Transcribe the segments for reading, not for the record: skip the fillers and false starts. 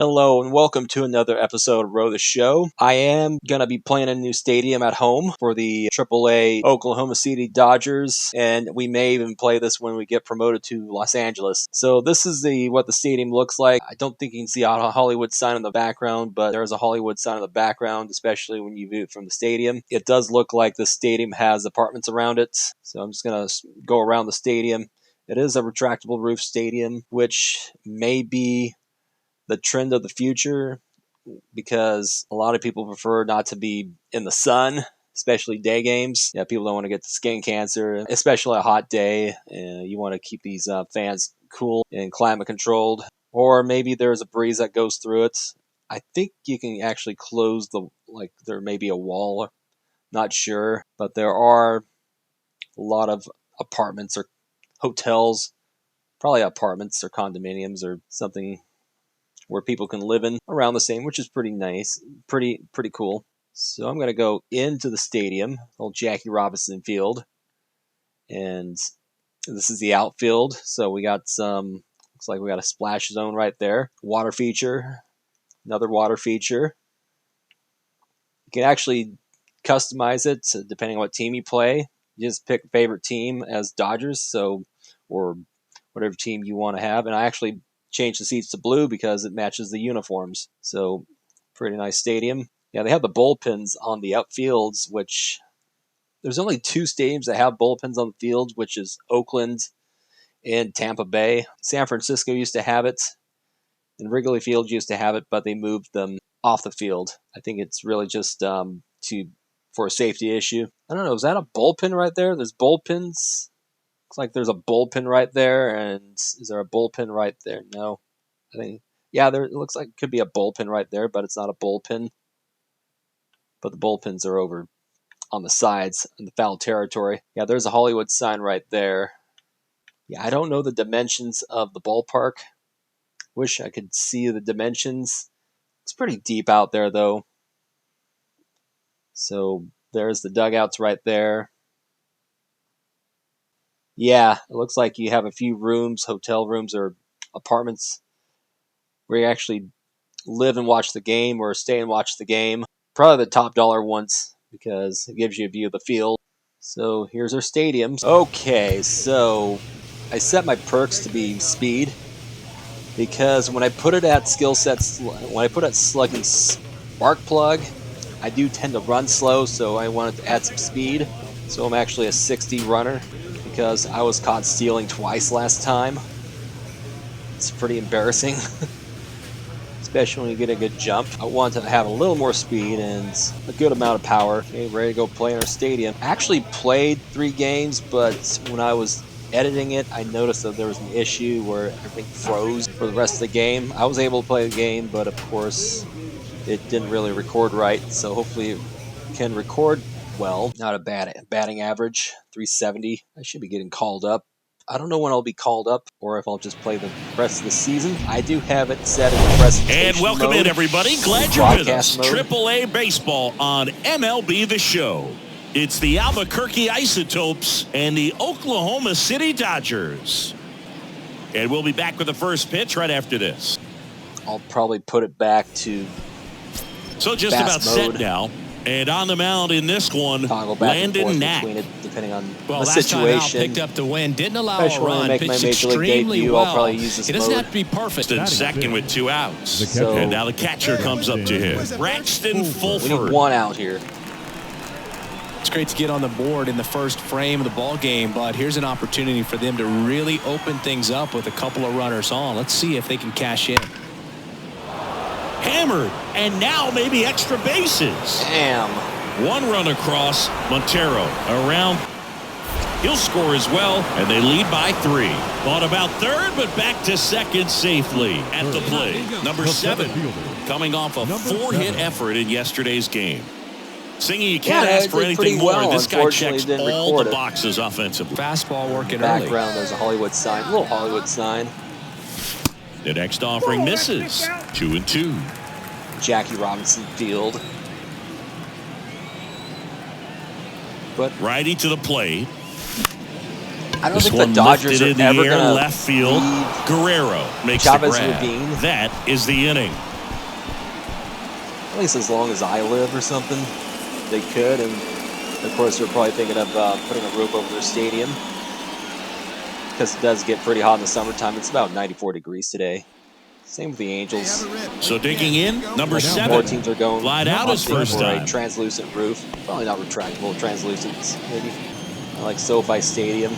Hello and welcome to another episode of Row the Show. I am going to be playing a new stadium at home for the AAA Oklahoma City Dodgers, and we may even play this when we get promoted to Los Angeles. So this is what the stadium looks like. I don't think you can see a Hollywood sign in the background, but there's a Hollywood sign in the background, especially when you view it from the stadium. It does look like the stadium has apartments around it, so I'm just going to go around the stadium. It is a retractable roof stadium, which may be the trend of the future because a lot of people prefer not to be in the sun, especially day games. Yeah, people don't want to get skin cancer, especially a hot day. You want to keep these fans cool and climate controlled. Or maybe there's a breeze that goes through it. I think you can actually close there may be a wall. Not sure, but there are a lot of apartments or hotels, probably apartments or condominiums or something where people can live in around the same, which is pretty nice, pretty cool. So I'm going to go into the stadium, old Jackie Robinson Field, and this is the outfield. So we got looks like we got a splash zone right there. Water feature, another water feature. You can actually customize it depending on what team you play. You just pick favorite team as Dodgers, or whatever team you want to have. And I actually change the seats to blue because it matches the uniforms. So, pretty nice stadium. Yeah, they have the bullpens on the outfields, which there's only two stadiums that have bullpens on the fields, which is Oakland and Tampa Bay. San Francisco used to have it, and Wrigley Field used to have it, but they moved them off the field. I think it's really just for a safety issue. I don't know, is that a bullpen right there? There's bullpens. Looks like there's a bullpen right there, and is there a bullpen right there? No. I think, yeah, it looks like it could be a bullpen right there, but it's not a bullpen. But the bullpens are over on the sides in the foul territory. Yeah, there's a Hollywood sign right there. Yeah, I don't know the dimensions of the ballpark. Wish I could see the dimensions. It's pretty deep out there, though. So there's the dugouts right there. Yeah, it looks like you have a few rooms, hotel rooms or apartments where you actually live and watch the game or stay and watch the game. Probably the top dollar ones because it gives you a view of the field. So here's our stadiums. Okay, so I set my perks to be speed because when I put it at slugging spark plug, I do tend to run slow, so I wanted to add some speed. So I'm actually a 60 runner because I was caught stealing twice last time. It's pretty embarrassing, especially when you get a good jump. I want to have a little more speed and a good amount of power. Okay, ready to go play in our stadium. I actually played 3 games, but when I was editing it, I noticed that there was an issue where everything froze for the rest of the game. I was able to play the game, but of course it didn't really record right, so hopefully it can record well. Not a bad batting average, 370. I should be getting called up. I don't know when I'll be called up or if I'll just play the rest of the season. I do have it set in the presentation And welcome mode, in, everybody. Glad you're with us. Mode. AAA Baseball on MLB The Show. It's the Albuquerque Isotopes and the Oklahoma City Dodgers. And we'll be back with the first pitch right after this. I'll probably put it back to so just about mode. Set now. And on the mound in this one, Landon Knack. Depending on well, the situation. Last time out, picked up the win, didn't allow Especially a run, when I make pitched my major league extremely debut, well. I'll probably use this it doesn't mode. have to be perfect. And second with 2 outs. So, and now the catcher comes up to him. Braxton Fulford. We need 1 out here. It's great to get on the board in the first frame of the ball game, but here's an opportunity for them to really open things up with a couple of runners on. Let's see if they can cash in. Hammered, and now maybe extra bases. Damn. 1 run across. Montero around. He'll score as well, and they lead by 3. Thought about third, but back to second safely at the plate. Number 7, coming off a 4-hit effort in yesterday's game. Singy, you can't ask for anything more. Well. This guy checks all the boxes offensively. Fastball working background, there's a Hollywood sign, little Hollywood sign. The next offering misses. 2-2. Jackie Robinson Field. But righty to the plate. I don't think the Dodgers are ever going to left field. Guerrero makes Chavez the grab. Rubin. That is the inning. least as long as I live or something, they could. And of course, they're probably thinking of putting a roof over their stadium, because it does get pretty hot in the summertime. It's about 94 degrees today. Same with the Angels. So digging in, number More 7. teams are going Flied out his first for a time. translucent roof. Probably not retractable, translucent maybe. I like SoFi Stadium.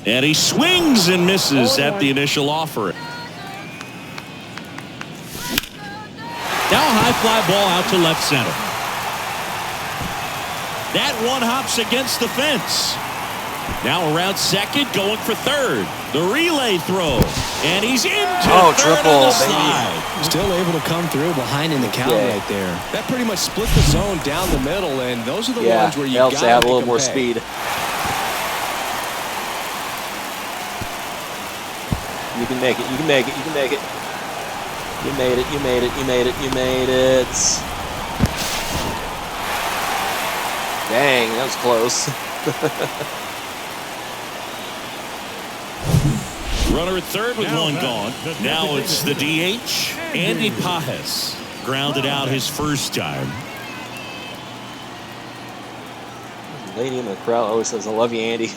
And he swings and misses at the initial offer. Now a high fly ball out to left center. That one hops against the fence. Now around second, going for third. The relay throw. And he's into third triple, on the baby. slide. Still able to come through behind in the count right there. That pretty much split the zone down the middle, and those are the ones where you helps to have a little more pay. speed. You can make it, you can make it, you can make it. You made it, you made it, you made it, you made it. Dang, that was close. Runner at third with one gone. Now it's the DH, Andy Pajes. Grounded out his first time. The lady in the crowd always says, I love you, Andy.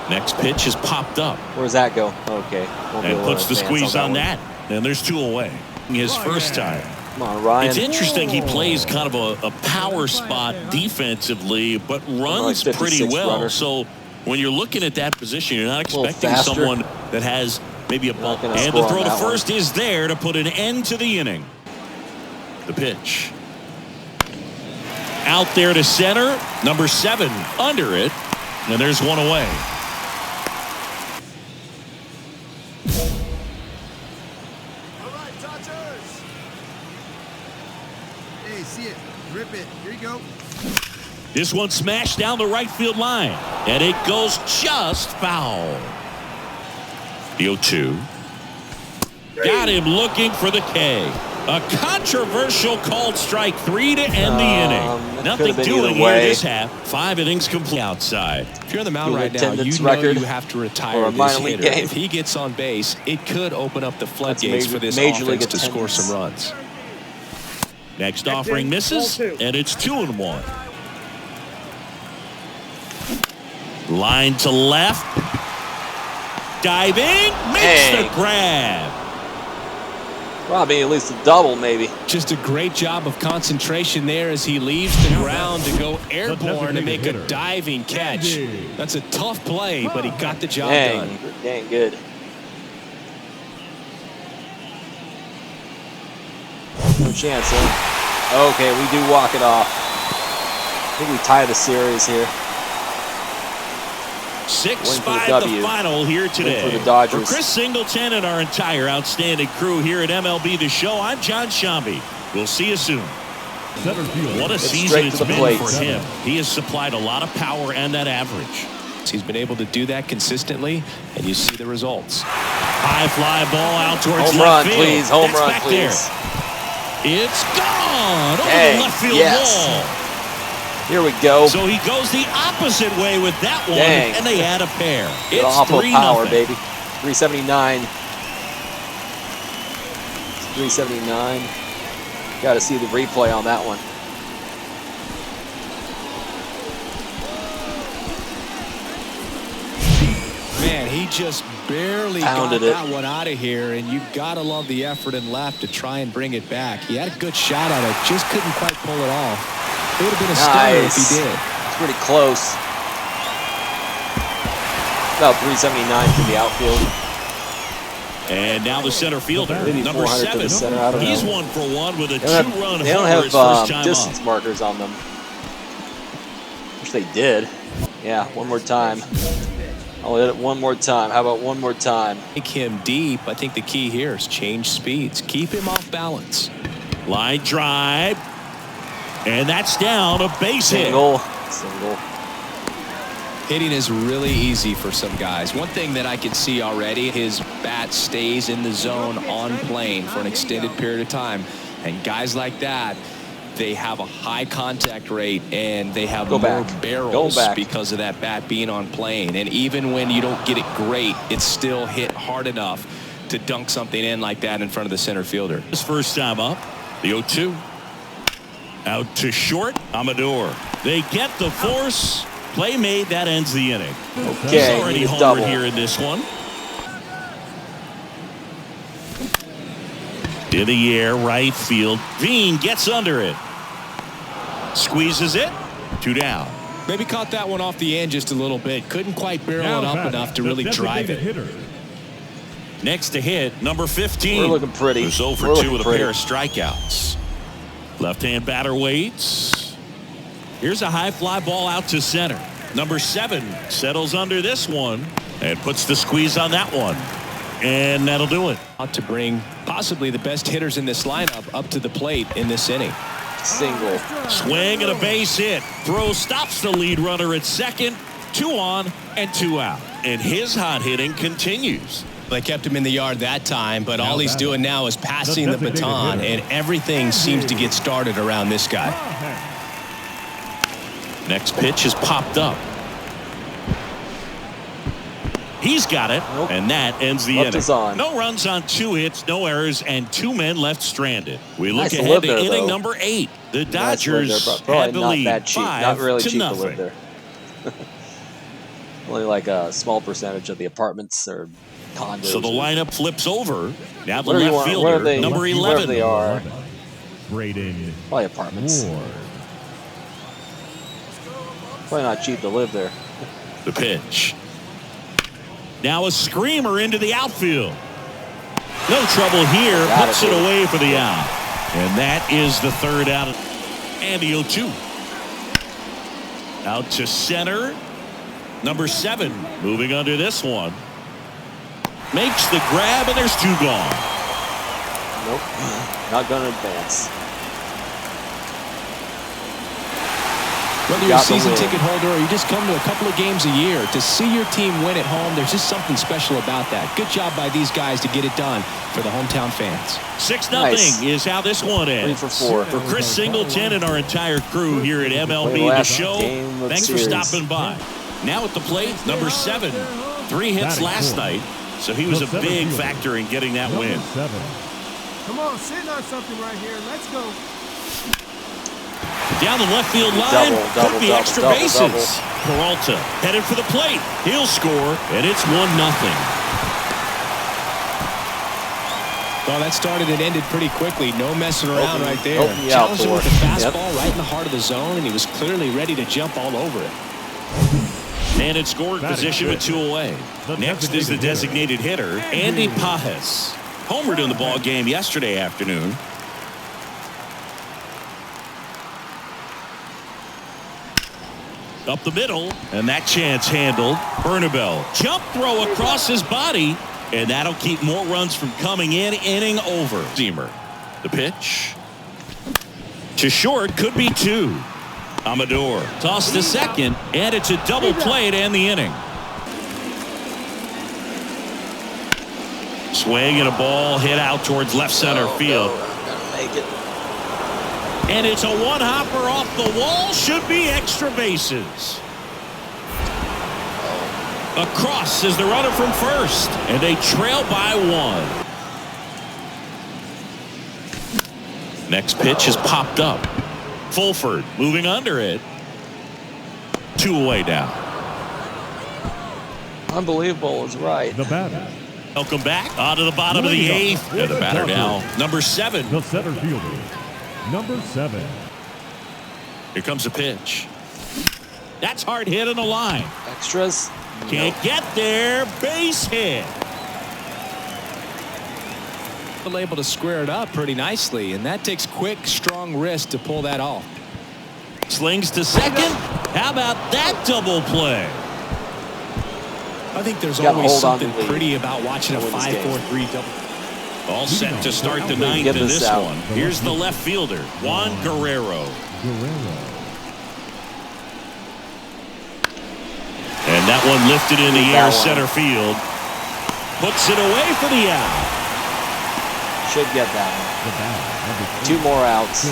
Next pitch has popped up. Where's that go? Okay. And puts the squeeze on that. And there's 2 away. His first time. Come on, Ryan. It's interesting he plays kind of a power spot defensively, but runs like pretty well. runner. So when you're looking at that position, you're not expecting faster. someone that has maybe a bump. gonna And score the throw on to that first is there to put an end to the inning. The pitch. Out there to center. Number 7 under it. And there's one away. Rip it. Here you go. This one smashed down the right field line. And it goes just foul. The 0-2. Got him looking for the K. A controversial called strike 3 to end the inning. Nothing doing here this half. 5 innings complete outside. If you're on the mound right now, you know you have to retire this hitter. If he gets on base, it could open up the floodgates for this offense to score some runs. Next offering misses, and it's 2-1. Line to left. Diving, makes the grab. Robbie, at least a double, maybe. Just a great job of concentration there as he leaves the ground to go airborne and make a diving catch. That's a tough play, but he got the job done. Dang good. No chance, huh? Okay, we do walk it off. I think we tie the series here. 6-5 the final here today. For the Dodgers. For Chris Singleton and our entire outstanding crew here at MLB The Show, I'm John Shambi. We'll see you soon. What a season it's been for him. He has supplied a lot of power and that average. He's been able to do that consistently, and you see the results. High fly ball out towards home left run, field. please. Home That's run, back please. There. It's gone over the left field wall. Here we go. So he goes the opposite way with that one, and they add a pair. It's awful 3-0. power, baby. 379. 379. Got to see the replay on that one. Man, he just barely got that one out of here, and you got to love the effort and left to try and bring it back. He had a good shot at it, just couldn't quite pull it off. It would have been a stunner if he did. It's pretty close. About 379 to the outfield. And now the center fielder, maybe number 7. To the center. I don't He's know. 1 for 1 with a 2-run homer. They don't his first have time distance up. markers on them. Wish they did. Yeah, one more time. I'll hit it one more time. How about one more time? Take him deep. I think the key here is change speeds. Keep him off balance. Line drive. And that's down, a base hit. Single. Hitting is really easy for some guys. One thing that I can see already, his bat stays in the zone on plane for an extended period of time. And guys like that, they have a high contact rate and they have more barrels because of that bat being on plane. And even when you don't get it great, it's still hit hard enough to dunk something in like that in front of the center fielder. His first time up, the 0-2. Out to short, Amador. They get the force. Play made, that ends the inning. Okay, He's already homered here in this one. In the air, right field. Veen gets under it. Squeezes it. 2 down. Maybe caught that one off the end just a little bit. Couldn't quite barrel it up enough to really drive it. Next to hit, number 15. We're looking pretty. Who's 0 for 2 with a pair of strikeouts. Left-hand batter waits. Here's a high fly ball out to center. Number 7 settles under this one and puts the squeeze on that one. And that'll do it. Out to bring possibly the best hitters in this lineup up to the plate in this inning. Single. Swing and a base hit. Throw stops the lead runner at second. 2 on and 2 out. And his hot hitting continues. They kept him in the yard that time, but all he's doing now is passing the baton, and everything seems to get started around this guy. Next pitch is popped up. He's got it, and that ends the inning. No runs on 2 hits, no errors, and 2 men left stranded. We look ahead to inning number 8. The Dodgers had the lead 5-0. Not really cheap to live there. Only like a small percentage of the apartments or condos. So the lineup flips over. Now the left fielder, number 11. They are. Probably apartments. Probably not cheap to live there. The pitch. Now a screamer into the outfield. No trouble here. Puts it away for the out. And that is the 3rd out. And the 0-2. Out to center. Number 7 moving under this one. Makes the grab, and there's 2 gone. Nope. Not going to advance. Whether you're a season ticket holder or you just come to a couple of games a year, to see your team win at home, there's just something special about that. Good job by these guys to get it done for the hometown fans. 6-0 is how this one ends. 3 for 4. For Chris Singleton and our entire crew here at MLB The Show, thanks for stopping by. Now at the plate, number 7. 3 hits last night, so he was a big factor in getting that win. Come on, sitting on something right here. Let's go. Down the left field line, could be extra bases. Peralta headed for the plate. He'll score, and it's 1-0. Well, that started and ended pretty quickly. No messing around right there. Challenged him with a fastball right in the heart of the zone, and he was clearly ready to jump all over it. And in scoring position with 2 away. Next is the designated hitter, Andy Pajes. Homered in the ball game yesterday afternoon. Up the middle, and that chance handled. Bernabel, jump throw across his body, and that'll keep more runs from coming in. Inning over. Zemer, the pitch. To short, could be 2. Amador, toss to second, and it's a double play to end the inning. Swing and a ball hit out towards left center field. Make it. And it's a one-hopper off the wall. Should be extra bases. Across is the runner from first. And they trail by 1. Next pitch is popped up. Fulford moving under it. 2 away now. Unbelievable is right. The batter. Welcome back. On to the bottom of the 8th. And the batter now, number 7. The center fielder. Number 7. Here comes a pitch. That's hard hit on the line. Extras. Can't get there. Base hit. Able to square it up pretty nicely, and that takes quick, strong wrist to pull that off. Slings to second. How about that double play? I think there's always something pretty about watching a 5-4-3 double. All set to start the 9th in this one. Here's the left fielder, Juan Guerrero. And that one lifted in the air, center field. Puts it away for the out. Should get that one. 2 more outs.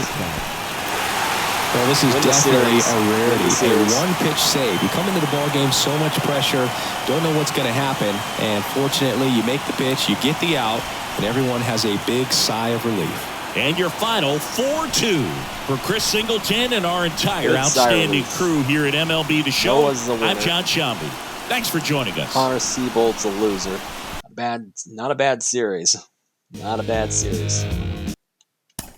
Well, this is Win the definitely series. a Win the rarity. A series. one-pitch save. You come into the ball game, so much pressure, don't know what's going to happen, and fortunately, you make the pitch, you get the out, and everyone has a big sigh of relief. And your final 4-2 for Chris Singleton and our entire Good outstanding silence. crew here at MLB The Show. Noah's the winner. I'm John Shambi. Thanks for joining us. Connor Seabold's a loser. Not a bad series. Not a bad series.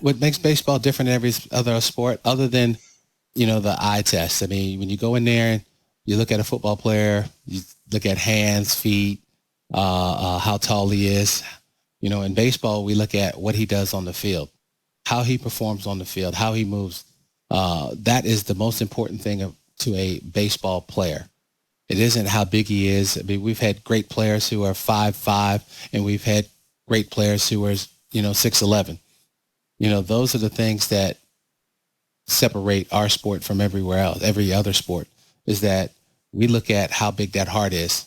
What makes baseball different than every other sport, other than, the eye test? I mean, when you go in there and you look at a football player, you look at hands, feet, how tall he is. In baseball, we look at what he does on the field, how he performs on the field, how he moves. That is the most important thing to a baseball player. It isn't how big he is. I mean, we've had great players who are 5'5", and we've had great players who are, 6'11". Those are the things that separate our sport from everywhere else, every other sport, is that we look at how big that heart is,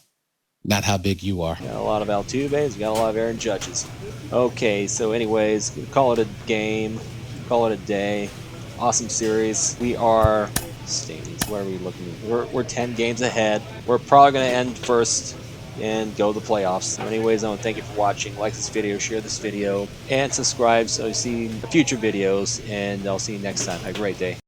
not how big you are. Got a lot of Altuve's, got a lot of Aaron Judges. Okay, so anyways, call it a game, call it a day. Awesome series. We are standings. Where are we looking? We're 10 games ahead. We're probably going to end first and go to the playoffs. So anyways, I want to thank you for watching. Like this video, share this video, and subscribe so you see future videos. And I'll see you next time. Have a great day.